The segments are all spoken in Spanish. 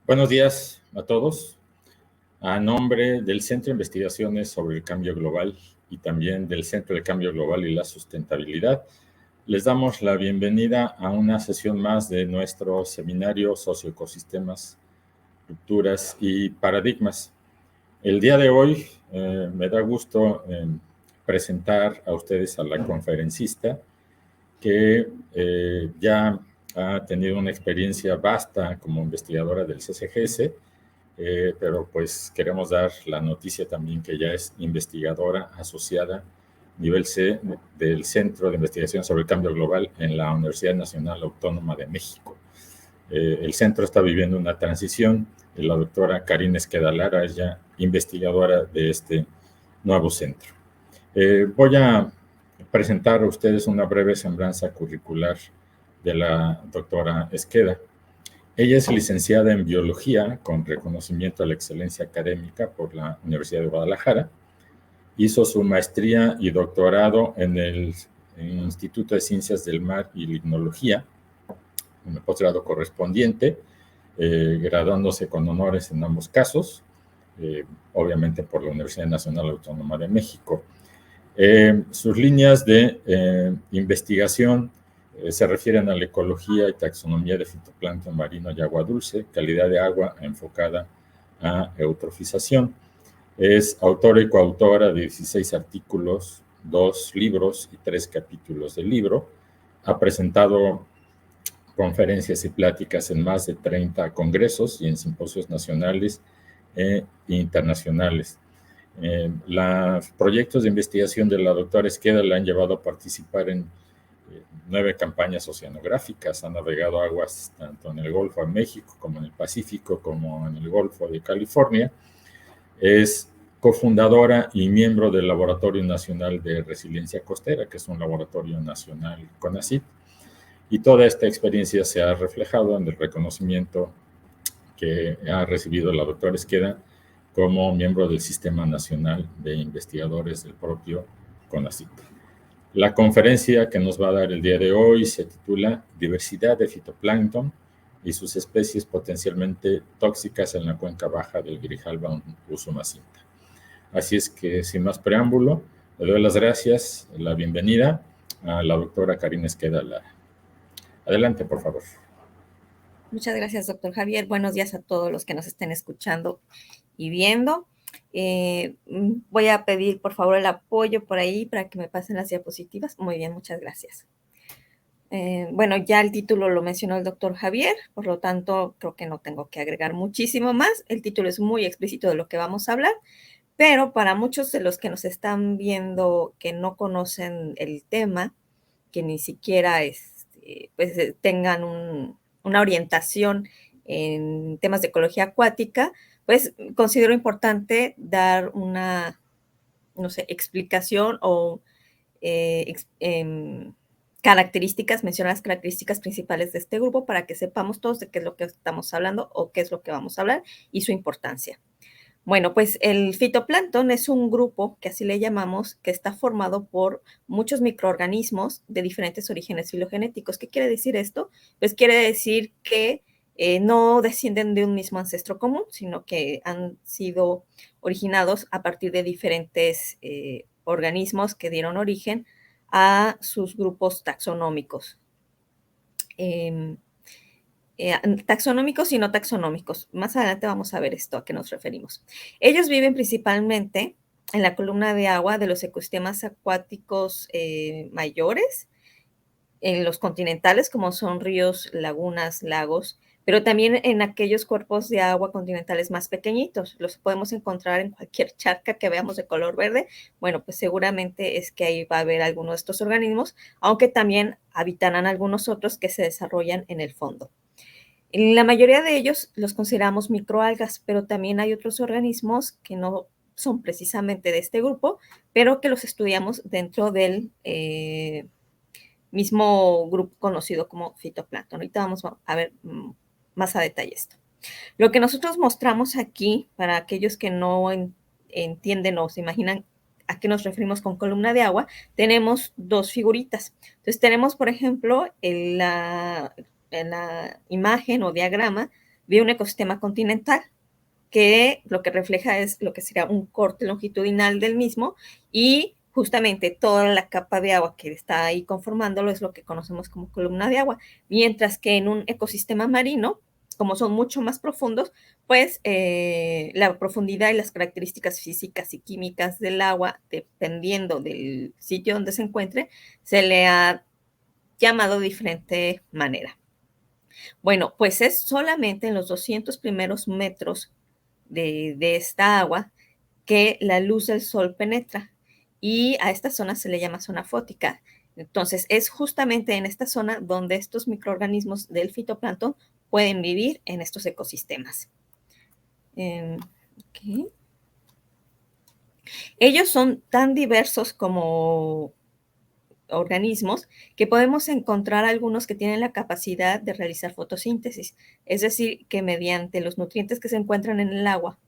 Buenos días a todos. A nombre del Centro de Investigaciones sobre el Cambio Global y también del Centro de Cambio Global y la Sustentabilidad, les damos la bienvenida a una sesión más de nuestro seminario Socioecosistemas, Rupturas y Paradigmas. El día de hoy me da gusto presentar a ustedes a la conferencista que ya ha tenido una experiencia vasta como investigadora del CCGS, pero pues queremos dar la noticia también que ya es investigadora asociada nivel C del Centro de Investigación sobre el Cambio Global en la Universidad Nacional Autónoma de México. El centro está viviendo una transición y la doctora Karine Esqueda Lara es ya investigadora de este nuevo centro. Voy a presentar a ustedes una breve semblanza curricular de la doctora Esqueda. Ella es licenciada en Biología con reconocimiento a la excelencia académica por la Universidad de Guadalajara. Hizo su maestría y doctorado en el Instituto de Ciencias del Mar y Limnología, en el posgrado correspondiente, graduándose con honores en ambos casos, obviamente por la Universidad Nacional Autónoma de México. Sus líneas de investigación se refieren a la ecología y taxonomía de fitoplancton marino y agua dulce, calidad de agua enfocada a eutrofización. Es autora y coautora de 16 artículos, 2 libros y 3 capítulos del libro. Ha presentado conferencias y pláticas en más de 30 congresos y en simposios nacionales e internacionales. Los proyectos de investigación de la doctora Esqueda la han llevado a participar en 9 campañas oceanográficas. Ha navegado aguas tanto en el Golfo de México como en el Pacífico, como en el Golfo de California. Es cofundadora y miembro del Laboratorio Nacional de Resiliencia Costera, que es un laboratorio nacional CONACYT, y toda esta experiencia se ha reflejado en el reconocimiento que ha recibido la doctora Esqueda como miembro del Sistema Nacional de Investigadores del propio CONACYT. La conferencia que nos va a dar el día de hoy se titula Diversidad de fitoplancton y sus especies potencialmente tóxicas en la cuenca baja del Grijalba Usumacinta. Así es que, sin más preámbulo, le doy las gracias, la bienvenida a la doctora Karine Esqueda Lara. Adelante, por favor. Muchas gracias, doctor Javier. Buenos días a todos los que nos estén escuchando y viendo. Voy a pedir, por favor, el apoyo por ahí para que me pasen las diapositivas. Muy bien, muchas gracias. Bueno, ya el título lo mencionó el doctor Javier, por lo tanto, creo que no tengo que agregar muchísimo más. El título es muy explícito de lo que vamos a hablar, pero para muchos de los que nos están viendo que no conocen el tema, que ni siquiera pues, tengan una orientación en temas de ecología acuática, pues considero importante dar una, no sé, explicación o características, mencionar las características principales de este grupo para que sepamos todos de qué es lo que estamos hablando o qué es lo que vamos a hablar y su importancia. Bueno, pues el fitoplancton es un grupo, que así le llamamos, que está formado por muchos microorganismos de diferentes orígenes filogenéticos. ¿Qué quiere decir esto? Pues quiere decir que no descienden de un mismo ancestro común, sino que han sido originados a partir de diferentes organismos que dieron origen a sus grupos taxonómicos. Taxonómicos y no taxonómicos. Más adelante vamos a ver esto, a qué nos referimos. Ellos viven principalmente en la columna de agua de los ecosistemas acuáticos mayores, en los continentales, como son ríos, lagunas, lagos, pero también en aquellos cuerpos de agua continentales más pequeñitos. Los podemos encontrar en cualquier charca que veamos de color verde. Bueno, pues seguramente es que ahí va a haber alguno de estos organismos, aunque también habitarán algunos otros que se desarrollan en el fondo. La mayoría de ellos los consideramos microalgas, pero también hay otros organismos que no son precisamente de este grupo, pero que los estudiamos dentro del mismo grupo conocido como fitoplancton. Ahorita vamos a ver más a detalle esto. Lo que nosotros mostramos aquí, para aquellos que no entienden o se imaginan a qué nos referimos con columna de agua, tenemos 2 figuritas. Entonces tenemos, por ejemplo, en la imagen o diagrama, de un ecosistema continental, que lo que refleja es lo que será un corte longitudinal del mismo, y justamente toda la capa de agua que está ahí conformándolo es lo que conocemos como columna de agua, mientras que en un ecosistema marino, como son mucho más profundos, pues la profundidad y las características físicas y químicas del agua, dependiendo del sitio donde se encuentre, se le ha llamado de diferente manera. Bueno, pues es solamente en los 200 primeros metros de esta agua que la luz del sol penetra, y a esta zona se le llama zona fótica. Entonces, es justamente en esta zona donde estos microorganismos del fitoplancton pueden vivir en estos ecosistemas. Okay. Ellos son tan diversos como organismos que podemos encontrar algunos que tienen la capacidad de realizar fotosíntesis, es decir, que mediante los nutrientes que se encuentran en el agua,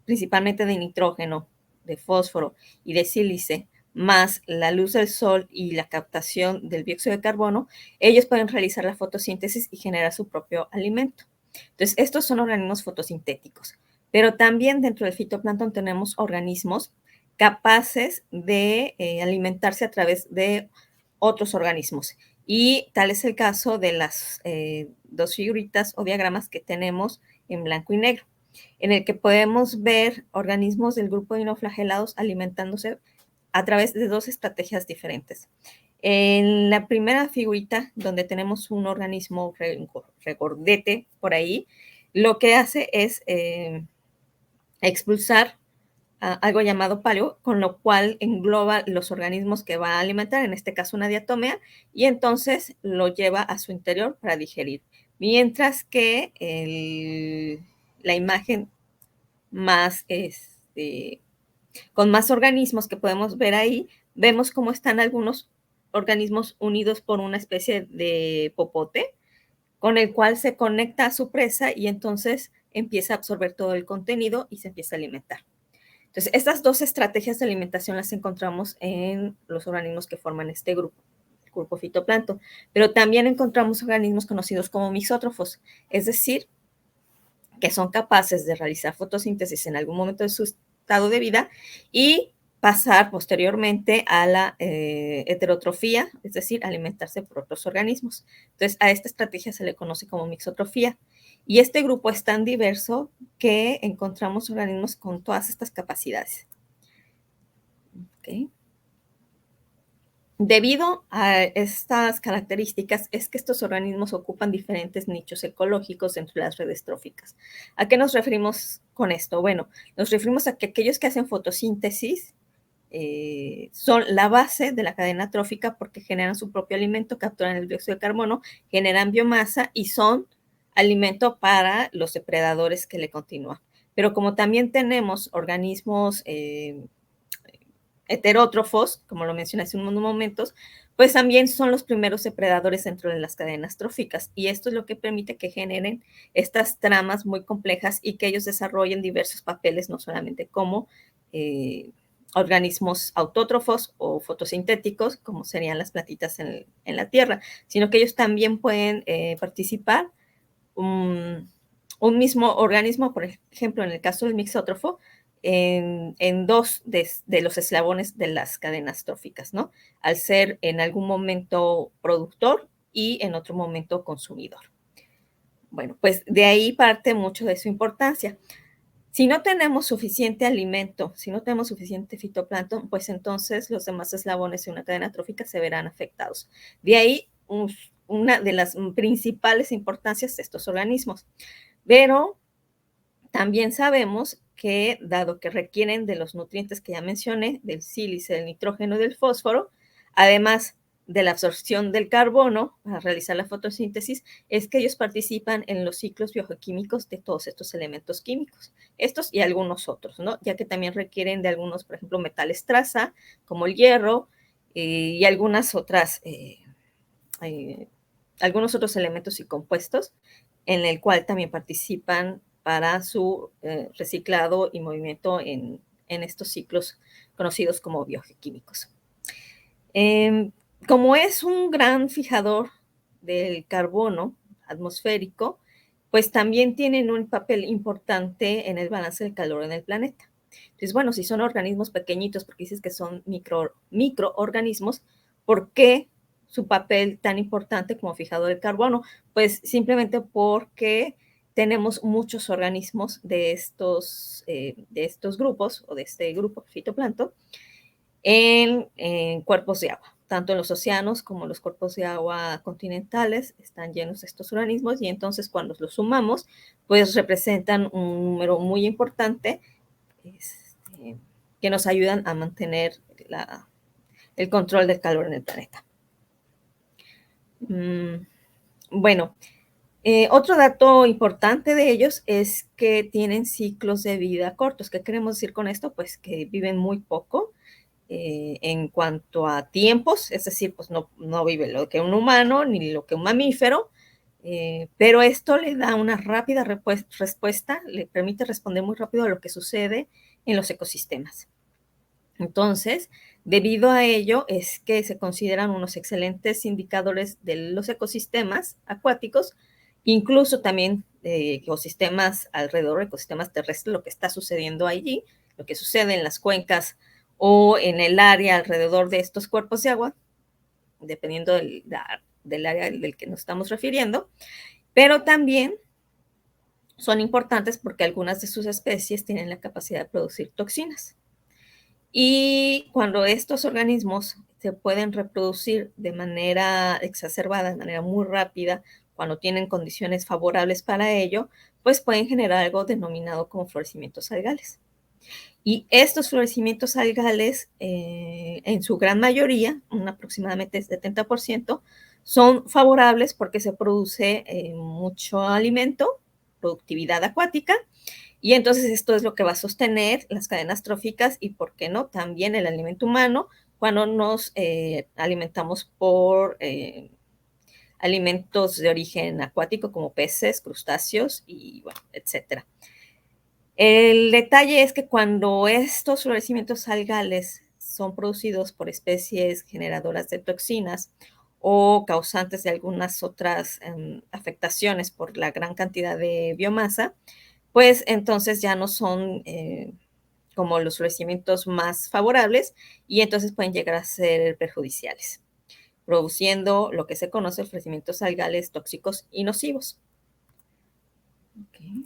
principalmente de nitrógeno, de fósforo y de sílice, más la luz del sol y la captación del dióxido de carbono, ellos pueden realizar la fotosíntesis y generar su propio alimento. Entonces, estos son organismos fotosintéticos. Pero también dentro del fitoplancton tenemos organismos capaces de alimentarse a través de otros organismos. Y tal es el caso de las dos figuritas o diagramas que tenemos en blanco y negro, en el que podemos ver organismos del grupo de dinoflagelados alimentándose a través de dos estrategias diferentes. En la primera figurita, donde tenemos un organismo regordete por ahí, lo que hace es expulsar algo llamado paleo, con lo cual engloba los organismos que va a alimentar, en este caso una diatomea, y entonces lo lleva a su interior para digerir. Mientras que la imagen más, con más organismos que podemos ver ahí, vemos cómo están algunos organismos unidos por una especie de popote, con el cual se conecta a su presa y entonces empieza a absorber todo el contenido y se empieza a alimentar. Entonces, estas dos estrategias de alimentación las encontramos en los organismos que forman este grupo, el grupo fitoplancton, pero también encontramos organismos conocidos como mixótrofos, es decir, que son capaces de realizar fotosíntesis en algún momento de su estado de vida y pasar posteriormente a la heterotrofía, es decir, alimentarse por otros organismos. Entonces, a esta estrategia se le conoce como mixotrofía. Y este grupo es tan diverso que encontramos organismos con todas estas capacidades. Okay. Debido a estas características es que estos organismos ocupan diferentes nichos ecológicos dentro de las redes tróficas. ¿A qué nos referimos con esto? Bueno, nos referimos a que aquellos que hacen fotosíntesis son la base de la cadena trófica porque generan su propio alimento, capturan el dióxido de carbono, generan biomasa y son alimento para los depredadores que le continúan. Pero como también tenemos organismos heterótrofos, como lo mencioné hace unos momentos, pues también son los primeros depredadores dentro de las cadenas tróficas, y esto es lo que permite que generen estas tramas muy complejas y que ellos desarrollen diversos papeles, no solamente como organismos autótrofos o fotosintéticos, como serían las plantitas en la tierra, sino que ellos también pueden participar un mismo organismo, por ejemplo, en el caso del mixótrofo, en dos de los eslabones de las cadenas tróficas, ¿no? Al ser en algún momento productor y en otro momento consumidor. Bueno, pues de ahí parte mucho de su importancia. Si no tenemos suficiente alimento, si no tenemos suficiente fitoplancton, pues entonces los demás eslabones de una cadena trófica se verán afectados. De ahí una de las principales importancias de estos organismos. Pero también sabemos que, dado que requieren de los nutrientes que ya mencioné, del sílice, del nitrógeno y del fósforo, además de la absorción del carbono para realizar la fotosíntesis, es que ellos participan en los ciclos biogeoquímicos de todos estos elementos químicos, estos y algunos otros, ¿no? Ya que también requieren de algunos, por ejemplo, metales traza, como el hierro, y algunas otras, algunos otros elementos y compuestos, en el cual también participan para su reciclado y movimiento en estos ciclos conocidos como biogeoquímicos. Como es un gran fijador del carbono atmosférico, pues también tienen un papel importante en el balance del calor en el planeta. Entonces, bueno, si son organismos pequeñitos, porque dices que son microorganismos, ¿por qué su papel tan importante como fijador de carbono? Pues simplemente porque tenemos muchos organismos de estos grupos, o de este grupo fitoplancton, en cuerpos de agua. Tanto en los océanos como en los cuerpos de agua continentales están llenos de estos organismos, y entonces cuando los sumamos, pues representan un número muy importante, que nos ayudan a mantener el control del calor en el planeta. Bueno, otro dato importante de ellos es que tienen ciclos de vida cortos. ¿Qué queremos decir con esto? Pues que viven muy poco en cuanto a tiempos, es decir, pues no vive lo que un humano ni lo que un mamífero, pero esto le da una rápida respuesta, le permite responder muy rápido a lo que sucede en los ecosistemas. Entonces, debido a ello es que se consideran unos excelentes indicadores de los ecosistemas acuáticos, incluso también ecosistemas alrededor, ecosistemas terrestres, lo que está sucediendo allí, lo que sucede en las cuencas o en el área alrededor de estos cuerpos de agua, dependiendo del área del que nos estamos refiriendo, pero también son importantes porque algunas de sus especies tienen la capacidad de producir toxinas. Y cuando estos organismos se pueden reproducir de manera exacerbada, de manera muy rápida, cuando tienen condiciones favorables para ello, pues pueden generar algo denominado como florecimientos algales. Y estos florecimientos algales, en su gran mayoría, aproximadamente el 70%, son favorables porque se produce mucho alimento, productividad acuática, y entonces esto es lo que va a sostener las cadenas tróficas y, ¿por qué no?, también el alimento humano cuando nos alimentamos por alimentos de origen acuático como peces, crustáceos y, bueno, etcétera. El detalle es que cuando estos florecimientos algales son producidos por especies generadoras de toxinas o causantes de algunas otras afectaciones por la gran cantidad de biomasa, pues entonces ya no son como los florecimientos más favorables, y entonces pueden llegar a ser perjudiciales, produciendo lo que se conoce florecimientos algales tóxicos y nocivos. Okay.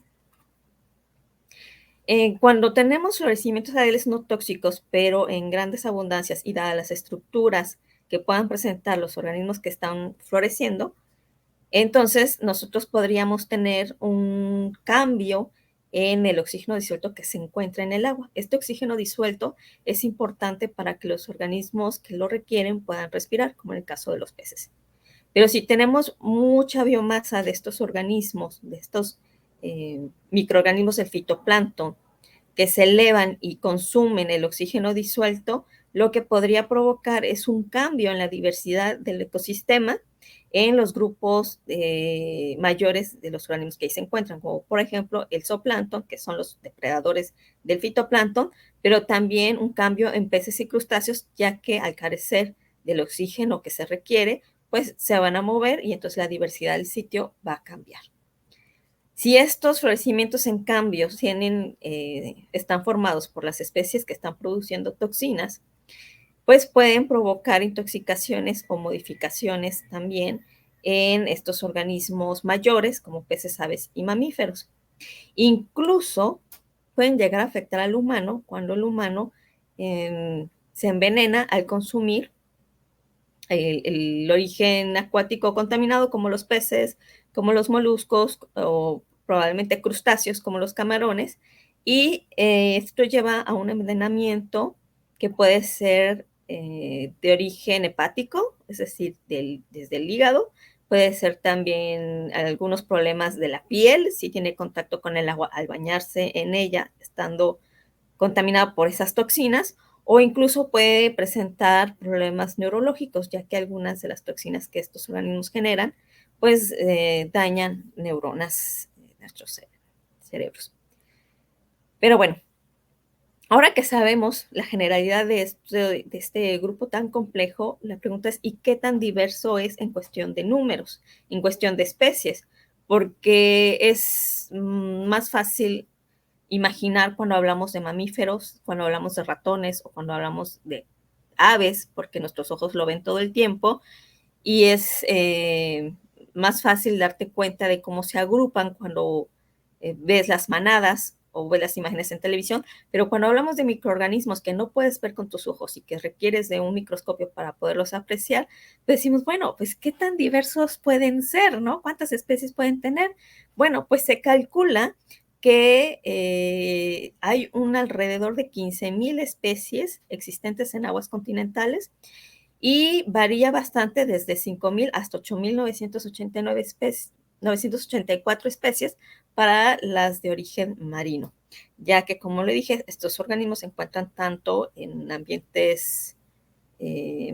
Cuando tenemos florecimientos algales no tóxicos, pero en grandes abundancias y dadas las estructuras que puedan presentar los organismos que están floreciendo, entonces nosotros podríamos tener un cambio en el oxígeno disuelto que se encuentra en el agua. Este oxígeno disuelto es importante para que los organismos que lo requieren puedan respirar, como en el caso de los peces. Pero si tenemos mucha biomasa de estos organismos, de estos microorganismos del fitoplancton, que se elevan y consumen el oxígeno disuelto, lo que podría provocar es un cambio en la diversidad del ecosistema en los grupos mayores de los organismos que ahí se encuentran, como por ejemplo el zooplancton, que son los depredadores del fitoplancton, pero también un cambio en peces y crustáceos, ya que al carecer del oxígeno que se requiere, pues se van a mover y entonces la diversidad del sitio va a cambiar. Si estos florecimientos, en cambio, están formados por las especies que están produciendo toxinas, pues pueden provocar intoxicaciones o modificaciones también en estos organismos mayores, como peces, aves y mamíferos. Incluso pueden llegar a afectar al humano cuando el humano se envenena al consumir el origen acuático contaminado, como los peces, como los moluscos, o probablemente crustáceos como los camarones, y esto lleva a un envenenamiento que puede ser de origen hepático, es decir, desde el hígado. Puede ser también algunos problemas de la piel, si tiene contacto con el agua al bañarse en ella, estando contaminada por esas toxinas, o incluso puede presentar problemas neurológicos, ya que algunas de las toxinas que estos organismos generan, pues dañan neuronas de nuestros cerebros. Pero bueno, ahora que sabemos la generalidad de este grupo tan complejo, la pregunta es, ¿y qué tan diverso es en cuestión de números, en cuestión de especies? porque es más fácil imaginar cuando hablamos de mamíferos, cuando hablamos de ratones o cuando hablamos de aves, porque nuestros ojos lo ven todo el tiempo, y es más fácil darte cuenta de cómo se agrupan cuando ves las manadas o ves las imágenes en televisión, pero cuando hablamos de microorganismos que no puedes ver con tus ojos y que requieres de un microscopio para poderlos apreciar, pues decimos, bueno, pues qué tan diversos pueden ser, ¿no? ¿Cuántas especies pueden tener? Bueno, pues se calcula que hay un alrededor de 15,000 especies existentes en aguas continentales y varía bastante desde 5,000 hasta 8,989 especies, 984 especies para las de origen marino, ya que, como le dije, estos organismos se encuentran tanto en ambientes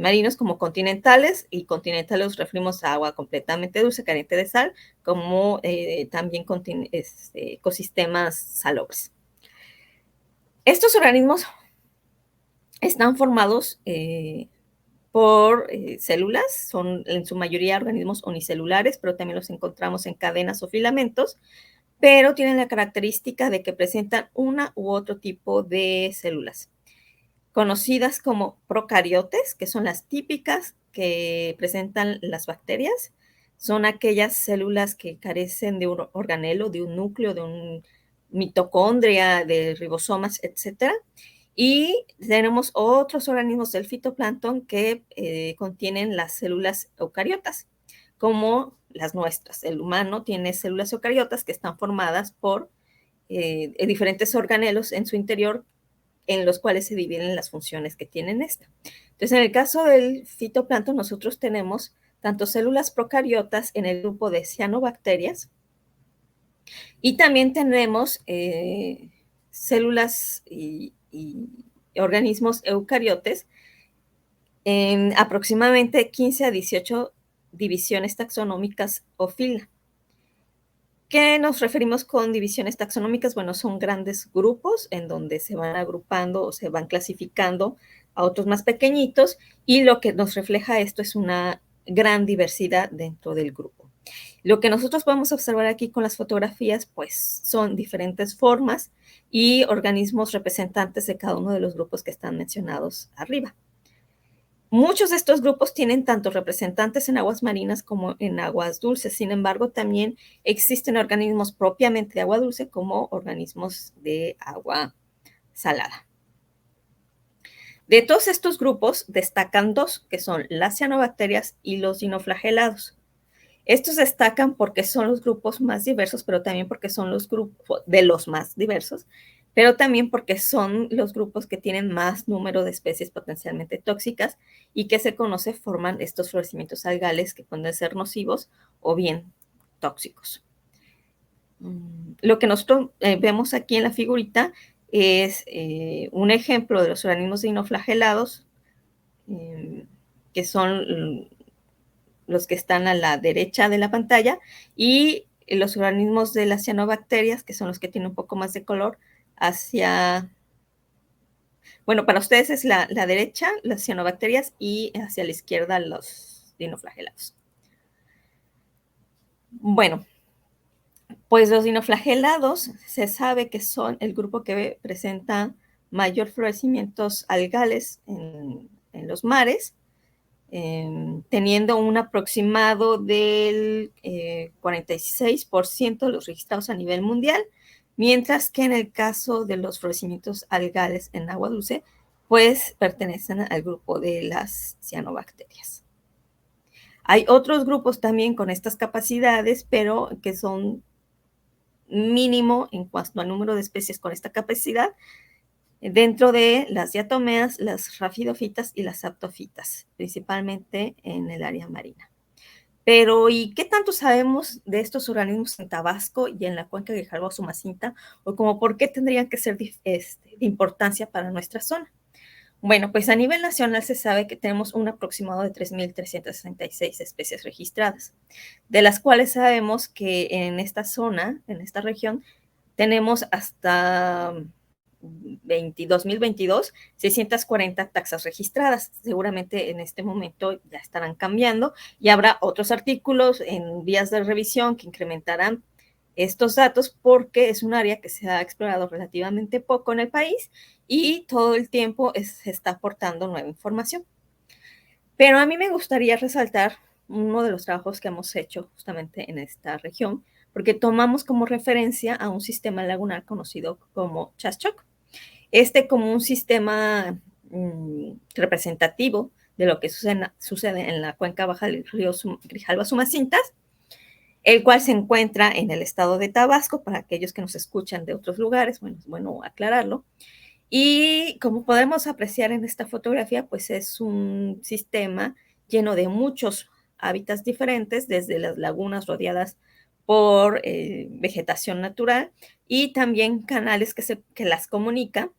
marinos como continentales, y continentales nos referimos a agua completamente dulce, carente de sal, como también ecosistemas salobres. Estos organismos están formados por células, son en su mayoría organismos unicelulares, pero también los encontramos en cadenas o filamentos, pero tienen la característica de que presentan una u otro tipo de células, conocidas como procariotes, que son las típicas que presentan las bacterias. Son aquellas células que carecen de un organelo, de un núcleo, de un mitocondria, de ribosomas, etcétera. Y tenemos otros organismos del fitoplancton que contienen las células eucariotas, como las nuestras. El humano tiene células eucariotas que están formadas por diferentes organelos en su interior, en los cuales se dividen las funciones que tienen esta. Entonces, en el caso del fitoplancton, nosotros tenemos tanto células procariotas en el grupo de cianobacterias, y también tenemos células y organismos eucariotes en aproximadamente 15 a 18 divisiones taxonómicas o fila. ¿Qué nos referimos con divisiones taxonómicas? Bueno, son grandes grupos en donde se van agrupando o se van clasificando a otros más pequeñitos, y lo que nos refleja esto es una gran diversidad dentro del grupo. Lo que nosotros podemos observar aquí con las fotografías, pues son diferentes formas y organismos representantes de cada uno de los grupos que están mencionados arriba. Muchos de estos grupos tienen tanto representantes en aguas marinas como en aguas dulces. Sin embargo, también existen organismos propiamente de agua dulce como organismos de agua salada. De todos estos grupos destacan dos, que son las cianobacterias y los dinoflagelados. Estos destacan porque son los grupos más diversos, pero también porque son los grupos de los más diversos, pero también porque son los grupos que tienen más número de especies potencialmente tóxicas y que se conoce forman estos florecimientos algales que pueden ser nocivos o bien tóxicos. Lo que nosotros vemos aquí en la figurita es un ejemplo de los organismos dinoflagelados, que son los que están a la derecha de la pantalla, y los organismos de las cianobacterias, que son los que tienen un poco más de color, hacia, bueno, para ustedes es la derecha, las cianobacterias, y hacia la izquierda los dinoflagelados. Bueno, pues los dinoflagelados se sabe que son el grupo que presenta mayor florecimientos algales en los mares, teniendo un aproximado del 46% de los registrados a nivel mundial, mientras que en el caso de los florecimientos algales en agua dulce, pues pertenecen al grupo de las cianobacterias. Hay otros grupos también con estas capacidades, pero que son mínimo en cuanto al número de especies con esta capacidad, dentro de las diatomeas, las rafidofitas y las saptofitas, principalmente en el área marina. Pero, ¿y qué tanto sabemos de estos organismos en Tabasco y en la cuenca de Jalbo-Sumacinta? O como por qué tendrían que ser de importancia para nuestra zona. Bueno, pues a nivel nacional se sabe que tenemos un aproximado de 3,366 especies registradas, de las cuales sabemos que en esta zona, en esta región, tenemos hasta 2022, 640 taxas registradas. Seguramente en este momento ya estarán cambiando y habrá otros artículos en vías de revisión que incrementarán estos datos porque es un área que se ha explorado relativamente poco en el país y todo el tiempo se está aportando nueva información. Pero a mí me gustaría resaltar uno de los trabajos que hemos hecho justamente en esta región, porque tomamos como referencia a un sistema lagunar conocido como Chaschoc. Como un sistema representativo de lo que sucede en la cuenca baja del río Grijalba-Sumacintas, el cual se encuentra en el estado de Tabasco. Para aquellos que nos escuchan de otros lugares, bueno, es bueno aclararlo. Y como podemos apreciar en esta fotografía, pues es un sistema lleno de muchos hábitats diferentes, desde las lagunas rodeadas por vegetación natural y también canales que las comunican,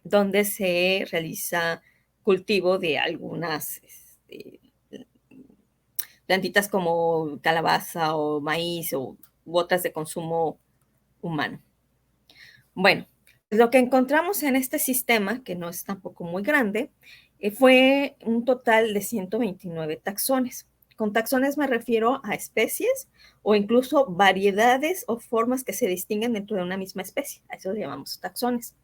donde se realiza cultivo de algunas plantitas como calabaza o maíz u otras de consumo humano. Bueno, lo que encontramos en este sistema, que no es tampoco muy grande, fue un total de 129 taxones. Con taxones me refiero a especies o incluso variedades o formas que se distinguen dentro de una misma especie. A eso le llamamos taxones.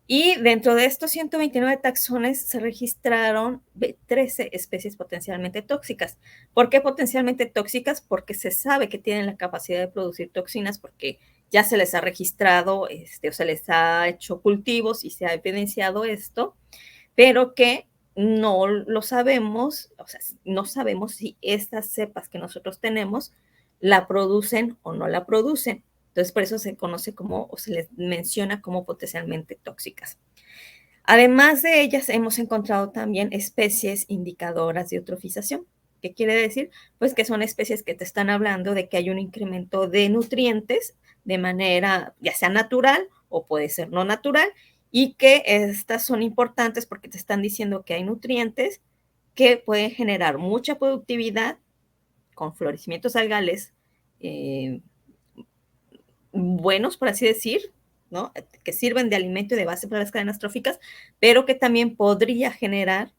Y dentro de estos 129 taxones se registraron 13 especies potencialmente tóxicas. ¿Por qué potencialmente tóxicas? Porque se sabe que tienen la capacidad de producir toxinas, porque ya se les ha registrado o se les ha hecho cultivos y se ha evidenciado esto, pero que no lo sabemos, o sea, no sabemos si estas cepas que nosotros tenemos la producen o no la producen. Entonces, por eso se conoce como, o se les menciona como potencialmente tóxicas. Además de ellas, hemos encontrado también especies indicadoras de eutrofización. ¿Qué quiere decir? Pues que son especies que te están hablando de que hay un incremento de nutrientes de manera ya sea natural o puede ser no natural, y que estas son importantes porque te están diciendo que hay nutrientes que pueden generar mucha productividad con florecimientos algales buenos, por así decir, ¿no? Que sirven de alimento y de base para las cadenas tróficas, pero que también podría generar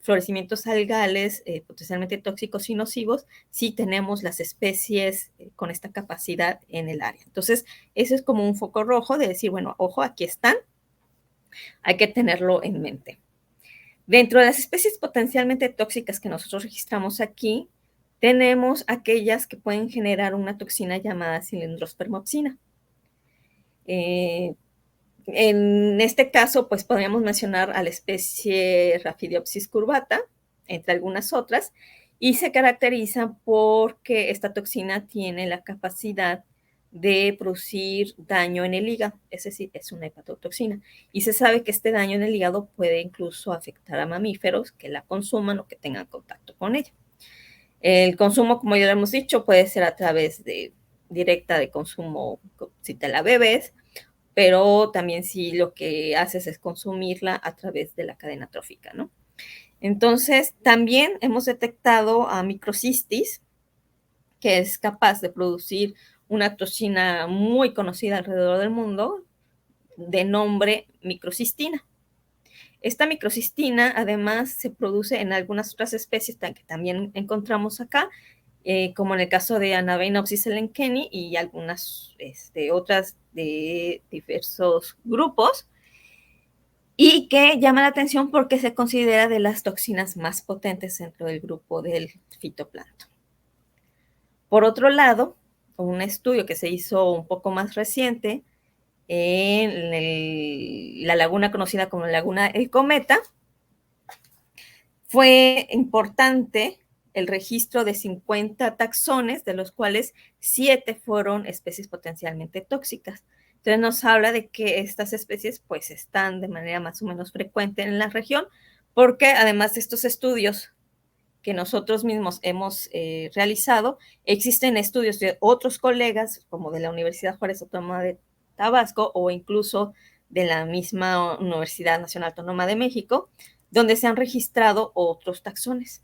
florecimientos algales potencialmente tóxicos y nocivos si tenemos las especies con esta capacidad en el área. Entonces, eso es como un foco rojo de decir, bueno, ojo, aquí están, hay que tenerlo en mente. Dentro de las especies potencialmente tóxicas que nosotros registramos aquí, tenemos aquellas que pueden generar una toxina llamada cilindrospermopsina. En este caso, pues podríamos mencionar a la especie Raphidiopsis curvata, entre algunas otras, y se caracteriza porque esta toxina tiene la capacidad de producir daño en el hígado, es decir, es una hepatotoxina. Y se sabe que este daño en el hígado puede incluso afectar a mamíferos que la consuman o que tengan contacto con ella. El consumo, como ya lo hemos dicho, puede ser a través directa de consumo si te la bebes, pero también si lo que haces es consumirla a través de la cadena trófica, ¿no? Entonces, también hemos detectado a microcistis, que es capaz de producir una toxina muy conocida alrededor del mundo, de nombre microcistina. Esta microcistina, además, se produce en algunas otras especies que también encontramos acá, como en el caso de Anabainopsis elenkeni y algunas otras de diversos grupos, y que llama la atención porque se considera de las toxinas más potentes dentro del grupo del fitoplancton. Por otro lado, un estudio que se hizo un poco más reciente en la laguna conocida como la laguna El Cometa, fue importante el registro de 50 taxones, de los cuales 7 fueron especies potencialmente tóxicas. Entonces nos habla de que estas especies pues están de manera más o menos frecuente en la región, porque además de estos estudios que nosotros mismos hemos realizado, existen estudios de otros colegas, como de la Universidad Juárez Autónoma de Tabasco o incluso de la misma Universidad Nacional Autónoma de México, donde se han registrado otros taxones.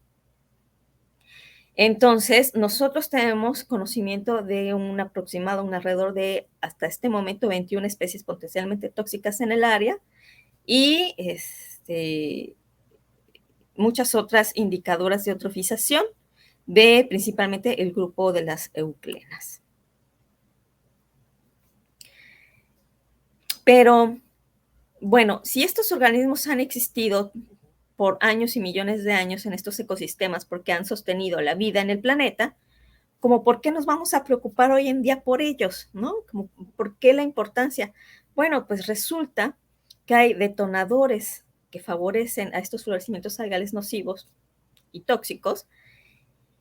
Entonces, nosotros tenemos conocimiento de un aproximado, un alrededor de hasta este momento 21 especies potencialmente tóxicas en el área y muchas otras indicadoras de eutrofización de principalmente el grupo de las euclenas. Pero, bueno, si estos organismos han existido por años y millones de años en estos ecosistemas porque han sostenido la vida en el planeta, como por qué nos vamos a preocupar hoy en día por ellos, ¿no? Como, ¿por qué la importancia? Bueno, pues resulta que hay detonadores que favorecen a estos florecimientos algales nocivos y tóxicos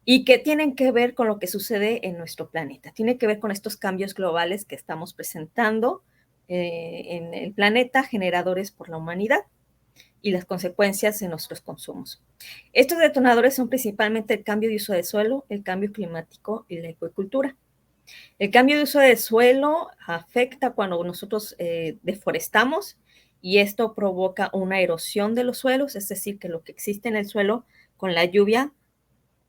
y que tienen que ver con lo que sucede en nuestro planeta. Tiene que ver con estos cambios globales que estamos presentando en el planeta, generadores por la humanidad y las consecuencias de nuestros consumos. Estos detonadores son principalmente el cambio de uso de suelo, el cambio climático y la acuicultura. El cambio de uso de suelo afecta cuando nosotros deforestamos y esto provoca una erosión de los suelos, es decir, que lo que existe en el suelo con la lluvia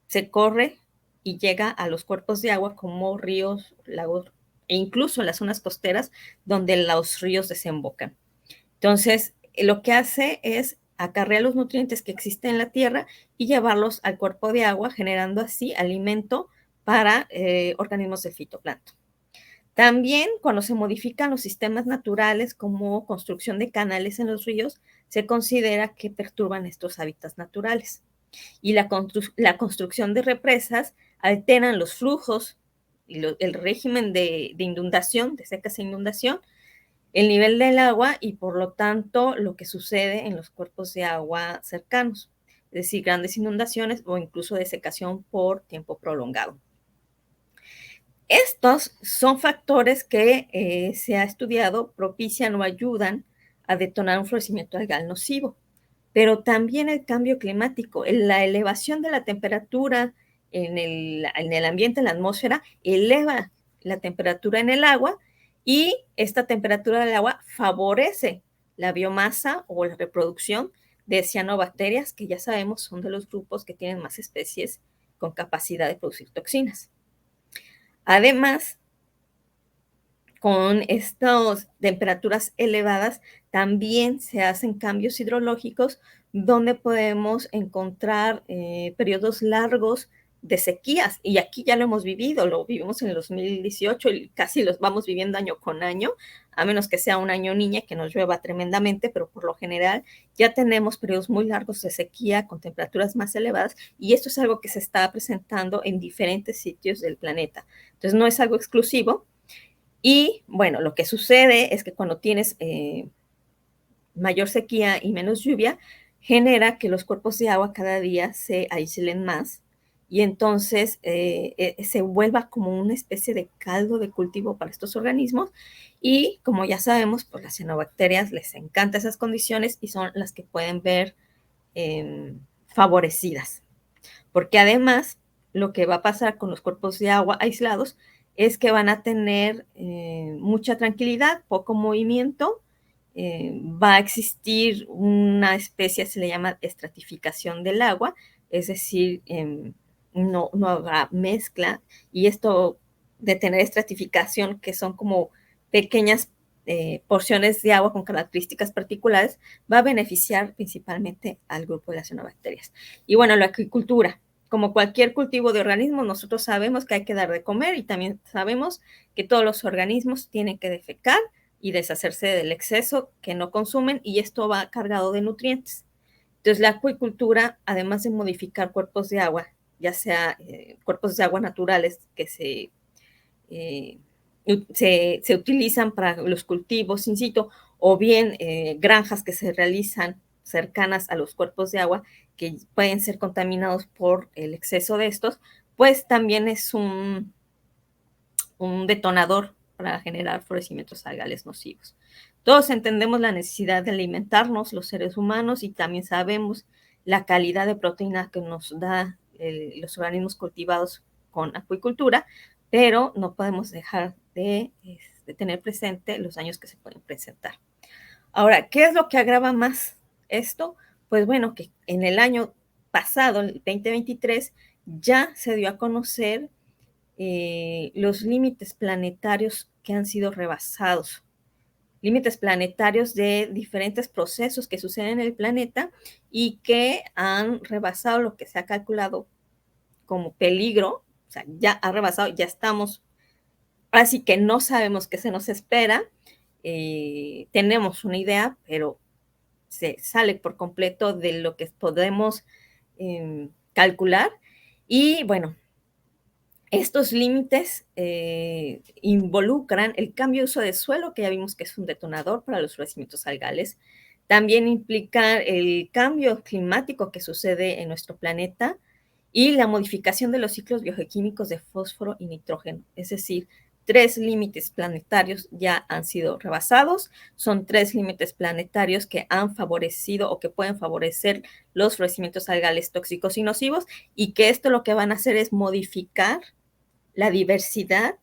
se corre y llega a los cuerpos de agua como ríos, lagos e incluso en las zonas costeras donde los ríos desembocan. Entonces, lo que hace es acarrear los nutrientes que existen en la tierra y llevarlos al cuerpo de agua, generando así alimento para organismos del fitoplancton. También cuando se modifican los sistemas naturales como construcción de canales en los ríos, se considera que perturban estos hábitats naturales. Y la construcción de represas alteran los flujos y el régimen de inundación, de secas e inundación, el nivel del agua y por lo tanto lo que sucede en los cuerpos de agua cercanos, es decir, grandes inundaciones o incluso desecación por tiempo prolongado. Estos son factores que se ha estudiado, propician o ayudan a detonar un florecimiento algal nocivo, pero también el cambio climático, la elevación de la temperatura en el ambiente, en la atmósfera, eleva la temperatura en el agua y esta temperatura del agua favorece la biomasa o la reproducción de cianobacterias, que ya sabemos son de los grupos que tienen más especies con capacidad de producir toxinas. Además, con estas temperaturas elevadas también se hacen cambios hidrológicos donde podemos encontrar periodos largos de sequías. Y aquí ya lo hemos vivido, lo vivimos en el 2018 y casi los vamos viviendo año con año, a menos que sea un año niña que nos llueva tremendamente, pero por lo general ya tenemos periodos muy largos de sequía con temperaturas más elevadas y esto es algo que se está presentando en diferentes sitios del planeta. Entonces no es algo exclusivo. Y bueno, lo que sucede es que cuando tienes mayor sequía y menos lluvia, genera que los cuerpos de agua cada día se aíslen más y entonces se vuelva como una especie de caldo de cultivo para estos organismos y como ya sabemos, pues las cianobacterias les encantan esas condiciones y son las que pueden ver favorecidas. Porque además lo que va a pasar con los cuerpos de agua aislados es que van a tener mucha tranquilidad, poco movimiento, va a existir una especie, se le llama estratificación del agua, es decir, no habrá mezcla y esto de tener estratificación, que son como pequeñas porciones de agua con características particulares, va a beneficiar principalmente al grupo de las cianobacterias. Y bueno, la acuicultura, como cualquier cultivo de organismos, nosotros sabemos que hay que dar de comer y también sabemos que todos los organismos tienen que defecar y deshacerse del exceso que no consumen y esto va cargado de nutrientes. Entonces la acuicultura, además de modificar cuerpos de agua, ya sea cuerpos de agua naturales que se utilizan para los cultivos in situ o bien granjas que se realizan cercanas a los cuerpos de agua que pueden ser contaminados por el exceso de estos, pues también es un detonador para generar florecimientos algales nocivos. Todos entendemos la necesidad de alimentarnos los seres humanos y también sabemos la calidad de proteína que nos da los organismos cultivados con acuicultura, pero no podemos dejar de tener presente los daños que se pueden presentar. Ahora, ¿qué es lo que agrava más esto? Pues bueno, que en el año pasado, el 2023, ya se dio a conocer los límites planetarios que han sido rebasados, límites planetarios de diferentes procesos que suceden en el planeta y que han rebasado lo que se ha calculado como peligro, o sea, ya ha rebasado, ya estamos, así que no sabemos qué se nos espera, tenemos una idea, pero se sale por completo de lo que podemos calcular. Y bueno, estos límites involucran el cambio de uso de suelo, que ya vimos que es un detonador para los florecimientos algales. También implica el cambio climático que sucede en nuestro planeta y la modificación de los ciclos biogeoquímicos de fósforo y nitrógeno. Es decir, 3 límites planetarios ya han sido rebasados. Son 3 límites planetarios que han favorecido o que pueden favorecer los florecimientos algales tóxicos y nocivos, y que esto lo que van a hacer es modificar la diversidad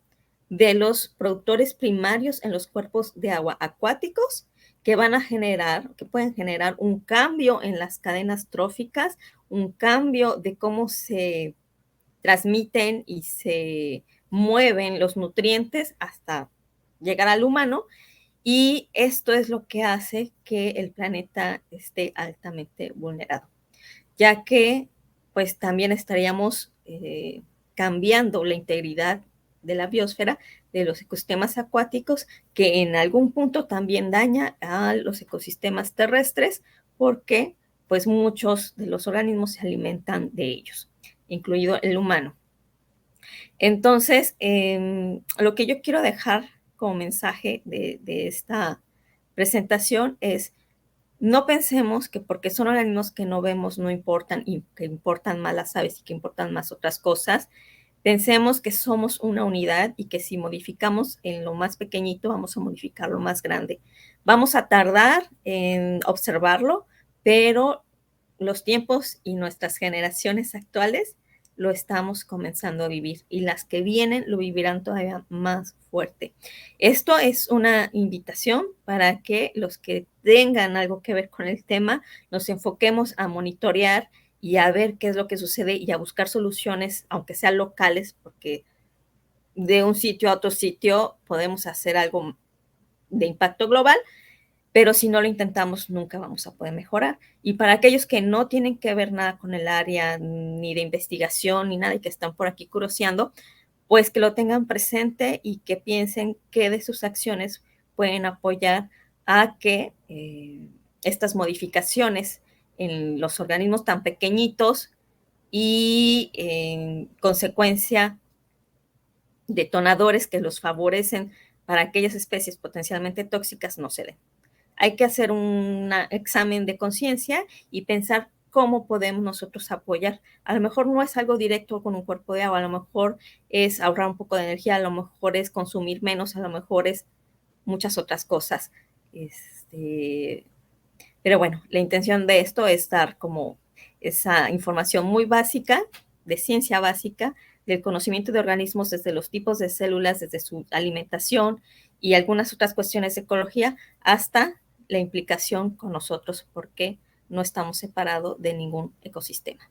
de los productores primarios en los cuerpos de agua acuáticos, que van a generar, que pueden generar un cambio en las cadenas tróficas, un cambio de cómo se transmiten y se mueven los nutrientes hasta llegar al humano, y esto es lo que hace que el planeta esté altamente vulnerado, ya que pues también estaríamos cambiando la integridad de la biosfera, de los ecosistemas acuáticos, que en algún punto también daña a los ecosistemas terrestres, porque pues muchos de los organismos se alimentan de ellos, incluido el humano. Entonces, lo que yo quiero dejar como mensaje de esta presentación es: no pensemos que porque son organismos que no vemos no importan, y que importan más las aves y que importan más otras cosas. Pensemos que somos una unidad y que si modificamos en lo más pequeñito, vamos a modificar lo más grande. Vamos a tardar en observarlo, pero los tiempos y nuestras generaciones actuales lo estamos comenzando a vivir, y las que vienen lo vivirán todavía más fuerte. Esto es una invitación para que los que tengan algo que ver con el tema nos enfoquemos a monitorear y a ver qué es lo que sucede y a buscar soluciones, aunque sean locales, porque de un sitio a otro sitio podemos hacer algo de impacto global, pero si no lo intentamos nunca vamos a poder mejorar. Y para aquellos que no tienen que ver nada con el área ni de investigación ni nada y que están por aquí curioseando, pues que lo tengan presente y que piensen que de sus acciones pueden apoyar a que estas modificaciones en los organismos tan pequeñitos y en consecuencia detonadores que los favorecen para aquellas especies potencialmente tóxicas no se den. Hay que hacer un examen de conciencia y pensar cómo podemos nosotros apoyar. A lo mejor no es algo directo con un cuerpo de agua, a lo mejor es ahorrar un poco de energía, a lo mejor es consumir menos, a lo mejor es muchas otras cosas. Pero bueno, la intención de esto es dar como esa información muy básica, de ciencia básica, del conocimiento de organismos desde los tipos de células, desde su alimentación y algunas otras cuestiones de ecología, hasta la implicación con nosotros, porque no estamos separados de ningún ecosistema.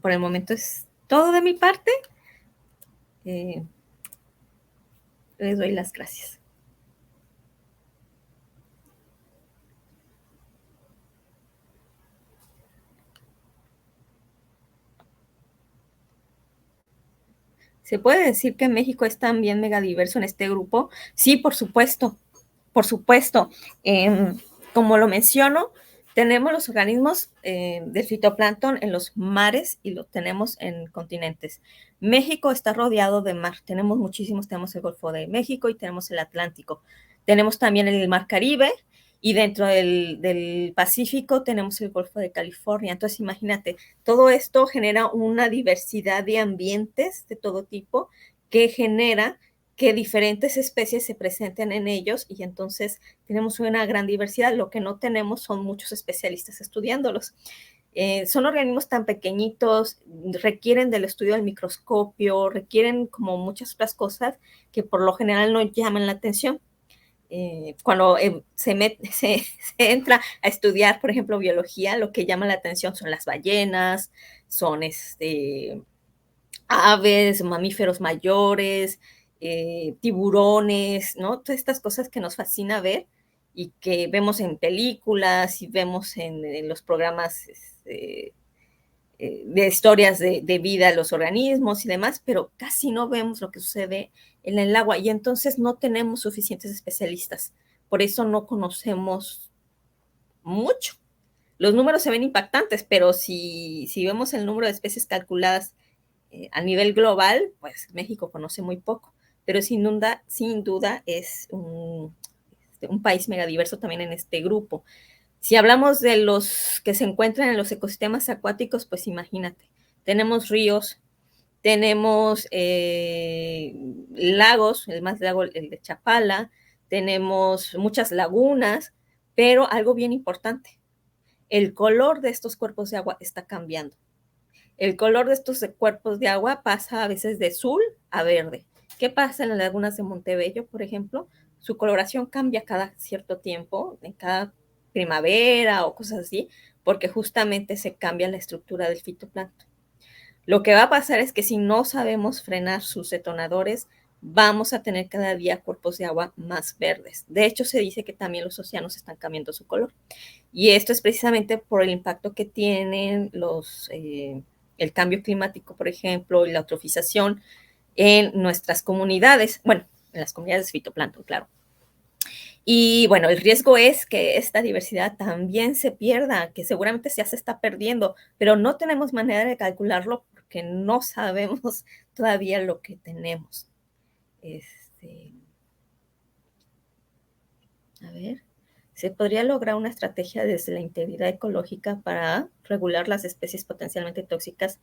Por el momento es todo de mi parte. Les doy las gracias. ¿Se puede decir que México es también megadiverso en este grupo? Sí, por supuesto, por supuesto. Como lo menciono, tenemos los organismos del fitoplancton en los mares y lo tenemos en continentes. México está rodeado de mar, tenemos muchísimos, tenemos el Golfo de México y tenemos el Atlántico. Tenemos también el Mar Caribe, y dentro del Pacífico tenemos el Golfo de California. Entonces, imagínate, todo esto genera una diversidad de ambientes de todo tipo que genera que diferentes especies se presenten en ellos, y entonces tenemos una gran diversidad. Lo que no tenemos son muchos especialistas estudiándolos. Son organismos tan pequeñitos, requieren del estudio del microscopio, requieren como muchas otras cosas que por lo general no llaman la atención. cuando se entra a estudiar, por ejemplo, biología, lo que llama la atención son las ballenas, son aves, mamíferos mayores, tiburones, ¿no? Todas estas cosas que nos fascina ver y que vemos en películas y vemos en los programas de historias de vida de los organismos y demás, pero casi no vemos lo que sucede en el agua y entonces no tenemos suficientes especialistas. Por eso no conocemos mucho. Los números se ven impactantes, pero si vemos el número de especies calculadas a nivel global, pues México conoce muy poco, pero sin duda es un país megadiverso también en este grupo. Si hablamos de los que se encuentran en los ecosistemas acuáticos, pues imagínate, tenemos ríos, tenemos lagos, el más lago, el de Chapala, tenemos muchas lagunas, pero algo bien importante, el color de estos cuerpos de agua está cambiando. El color de estos cuerpos de agua pasa a veces de azul a verde. ¿Qué pasa en las lagunas de Montebello, por ejemplo? Su coloración cambia cada cierto tiempo, en cada primavera o cosas así, porque justamente se cambia la estructura del fitoplancton. Lo que va a pasar es que si no sabemos frenar sus detonadores, vamos a tener cada día cuerpos de agua más verdes. De hecho, se dice que también los océanos están cambiando su color. Y esto es precisamente por el impacto que tienen el cambio climático, por ejemplo, y la eutrofización en nuestras comunidades, bueno, en las comunidades de fitoplancton, claro. Y bueno, el riesgo es que esta diversidad también se pierda, que seguramente ya se está perdiendo, pero no tenemos manera de calcularlo porque no sabemos todavía lo que tenemos. A ver, ¿se podría lograr una estrategia desde la integridad ecológica para regular las especies potencialmente tóxicas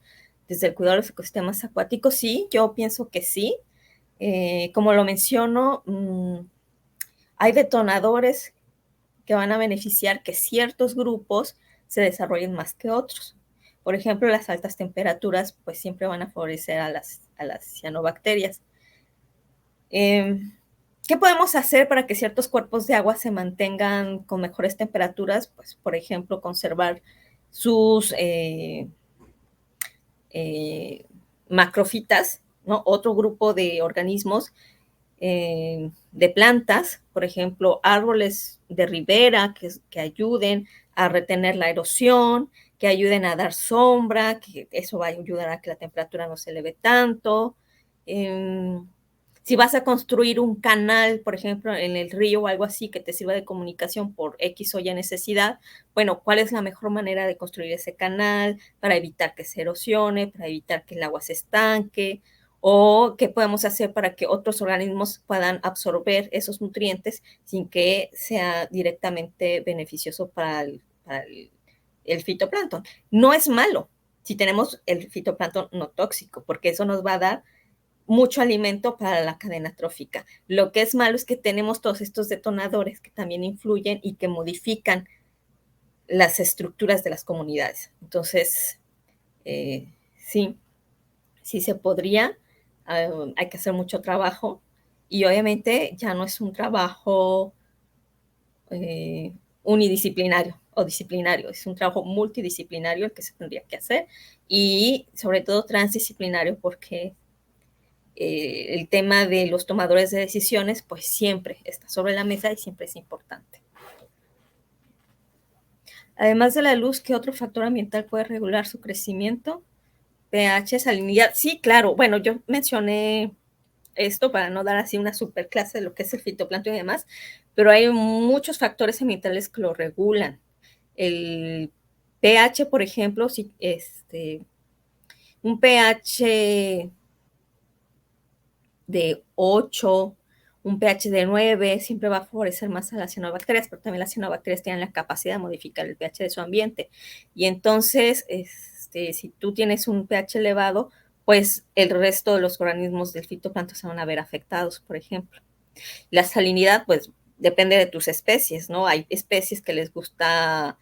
desde el cuidado de los ecosistemas acuáticos? Sí, yo pienso que sí. Como lo menciono, hay detonadores que van a beneficiar que ciertos grupos se desarrollen más que otros. Por ejemplo, las altas temperaturas pues siempre van a favorecer a las cianobacterias. ¿Qué podemos hacer para que ciertos cuerpos de agua se mantengan con mejores temperaturas? Pues, por ejemplo, conservar sus macrofitas, ¿no? Otro grupo de organismos de plantas, por ejemplo, árboles de ribera que ayuden a retener la erosión, que ayuden a dar sombra, que eso va a ayudar a que la temperatura no se eleve tanto. Si vas a construir un canal, por ejemplo, en el río o algo así que te sirva de comunicación por X o Y necesidad, bueno, ¿cuál es la mejor manera de construir ese canal para evitar que se erosione, para evitar que el agua se estanque? ¿O qué podemos hacer para que otros organismos puedan absorber esos nutrientes sin que sea directamente beneficioso para el fitoplancton? No es malo si tenemos el fitoplancton no tóxico, porque eso nos va a dar mucho alimento para la cadena trófica. Lo que es malo es que tenemos todos estos detonadores que también influyen y que modifican las estructuras de las comunidades. Entonces, sí se podría, hay que hacer mucho trabajo y obviamente ya no es un trabajo unidisciplinario o disciplinario, es un trabajo multidisciplinario el que se tendría que hacer y sobre todo transdisciplinario porque el tema de los tomadores de decisiones pues siempre está sobre la mesa y siempre es importante. Además de la luz, ¿qué otro factor ambiental puede regular su crecimiento? pH, salinidad. Sí, claro. Bueno, yo mencioné esto para no dar así una super clase de lo que es el fitoplancton y demás, pero hay muchos factores ambientales que lo regulan. El pH, por ejemplo, si un pH de 8, un pH de 9 siempre va a favorecer más a las cianobacterias, pero también las cianobacterias tienen la capacidad de modificar el pH de su ambiente. Y entonces, si tú tienes un pH elevado, pues el resto de los organismos del fitoplancton se van a ver afectados, por ejemplo. La salinidad, pues depende de tus especies, ¿no? Hay especies que les gusta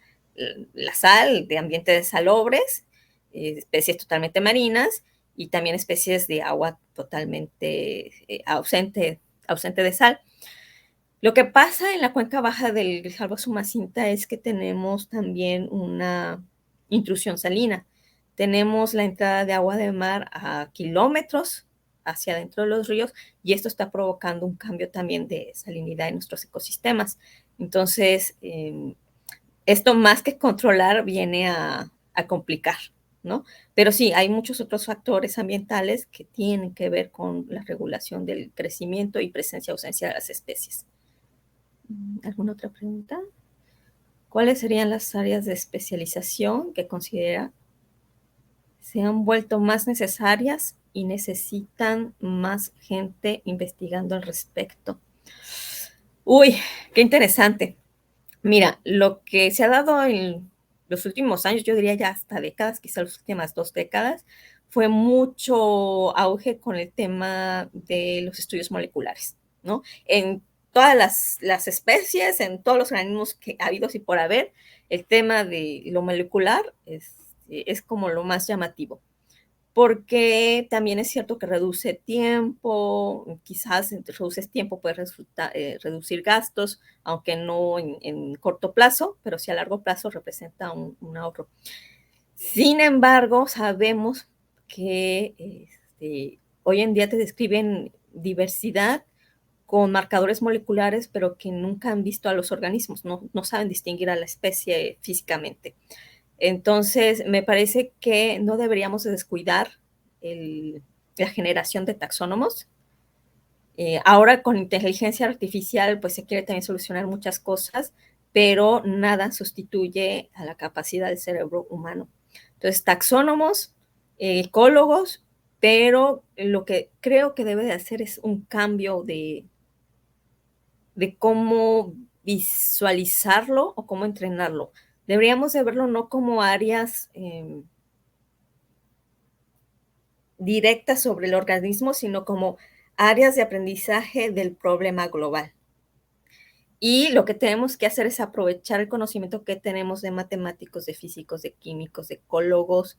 la sal de ambiente de salobres, especies totalmente marinas y también especies de agua totalmente ausente de sal. Lo que pasa en la cuenca baja del Grijalbo Sumacinta es que tenemos también una intrusión salina. Tenemos la entrada de agua de mar a kilómetros hacia adentro de los ríos y esto está provocando un cambio también de salinidad en nuestros ecosistemas. Entonces, esto más que controlar viene a complicar, ¿no? Pero sí, hay muchos otros factores ambientales que tienen que ver con la regulación del crecimiento y presencia o ausencia de las especies. ¿Alguna otra pregunta? ¿Cuáles serían las áreas de especialización que considera se han vuelto más necesarias y necesitan más gente investigando al respecto? Uy, qué interesante. Mira, lo que se ha dado en los últimos años, yo diría ya hasta décadas, quizás las últimas 2 décadas, fue mucho auge con el tema de los estudios moleculares, ¿no? En todas las especies, en todos los organismos que ha habido y por haber, el tema de lo molecular es como lo más llamativo porque también es cierto que reduce tiempo, quizás entre reduces tiempo puedes reducir gastos, aunque no en corto plazo, pero sí a largo plazo representa un ahorro. Sin embargo, sabemos que hoy en día te describen diversidad con marcadores moleculares, pero que nunca han visto a los organismos, no saben distinguir a la especie físicamente. Entonces, me parece que no deberíamos descuidar la generación de taxónomos. Ahora con inteligencia artificial, pues se quiere también solucionar muchas cosas, pero nada sustituye a la capacidad del cerebro humano. Entonces, taxónomos, ecólogos, pero lo que creo que debe de hacer es un cambio de cómo visualizarlo o cómo entrenarlo. Deberíamos de verlo no como áreas directas sobre el organismo, sino como áreas de aprendizaje del problema global. Y lo que tenemos que hacer es aprovechar el conocimiento que tenemos de matemáticos, de físicos, de químicos, de ecólogos,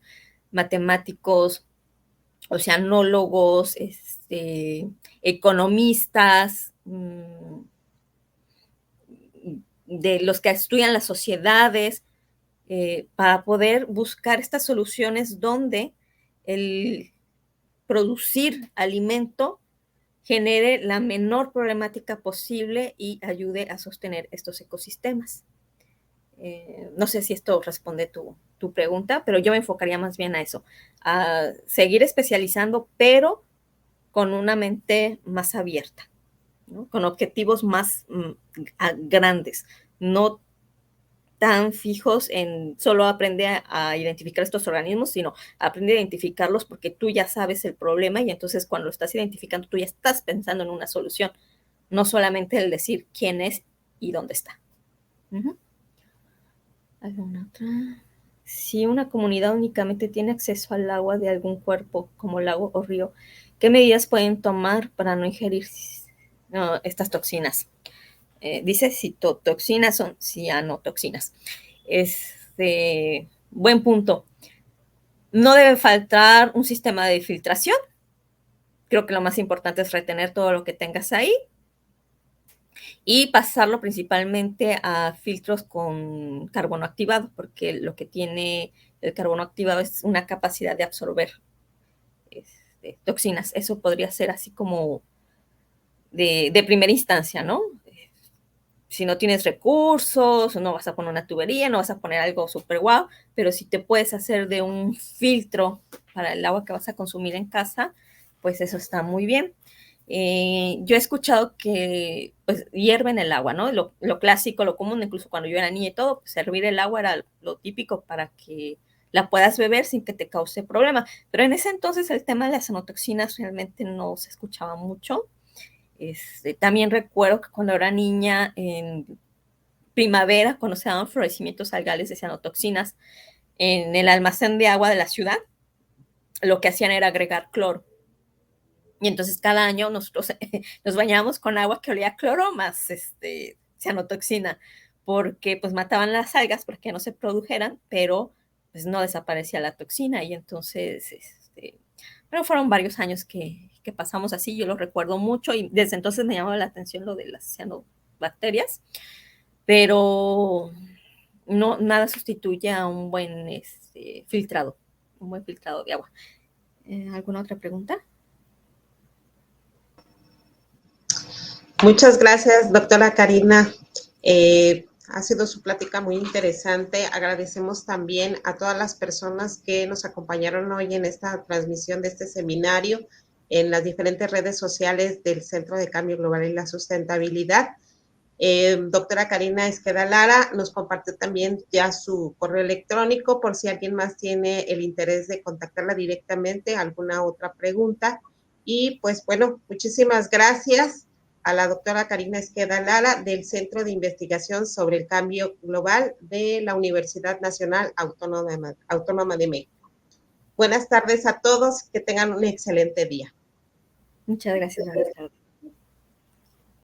matemáticos, oceanólogos, economistas, de los que estudian las sociedades, para poder buscar estas soluciones donde el producir alimento genere la menor problemática posible y ayude a sostener estos ecosistemas. No sé si esto responde tu pregunta, pero yo me enfocaría más bien a eso, a seguir especializando, pero con una mente más abierta, ¿no? Con objetivos más grandes, no tan fijos en solo aprender a identificar estos organismos, sino aprender a identificarlos porque tú ya sabes el problema y entonces cuando lo estás identificando tú ya estás pensando en una solución, no solamente el decir quién es y dónde está. ¿Alguna otra? Si una comunidad únicamente tiene acceso al agua de algún cuerpo, como lago o río, ¿qué medidas pueden tomar para no ingerir estas toxinas? Dice citotoxinas son cianotoxinas. Buen punto. No debe faltar un sistema de filtración. Creo que lo más importante es retener todo lo que tengas ahí y pasarlo principalmente a filtros con carbono activado, porque lo que tiene el carbono activado es una capacidad de absorber toxinas. Eso podría ser así como de primera instancia, ¿no? Si no tienes recursos, no vas a poner una tubería, no vas a poner algo súper guau, pero si te puedes hacer de un filtro para el agua que vas a consumir en casa, pues eso está muy bien. Yo he escuchado que pues hierven el agua, ¿no? Lo clásico, lo común, incluso cuando yo era niña y todo, pues hervir el agua era lo típico para que la puedas beber sin que te cause problema. Pero en ese entonces el tema de las anotoxinas realmente no se escuchaba mucho. También recuerdo que cuando era niña, en primavera, cuando se daban florecimientos algales de cianotoxinas en el almacén de agua de la ciudad, lo que hacían era agregar cloro. Y entonces cada año nosotros nos bañábamos con agua que olía a cloro más cianotoxina, porque pues mataban las algas para que no se produjeran, pero pues no desaparecía la toxina. Y entonces, pero fueron varios años que pasamos así, yo lo recuerdo mucho y desde entonces me llamaba la atención lo de las bacterias, pero no, nada sustituye a un buen filtrado, un buen filtrado de agua. ¿Alguna otra pregunta? Muchas gracias, doctora Karina. Ha sido su plática muy interesante. Agradecemos también a todas las personas que nos acompañaron hoy en esta transmisión de este seminario en las diferentes redes sociales del Centro de Cambio Global y la Sustentabilidad. Doctora Karina Esqueda Lara nos compartió también ya su correo electrónico por si alguien más tiene el interés de contactarla directamente, alguna otra pregunta. Y pues bueno, muchísimas gracias a la doctora Karina Esqueda Lara del Centro de Investigación sobre el Cambio Global de la Universidad Nacional Autónoma de México. Buenas tardes a todos, que tengan un excelente día. Muchas gracias.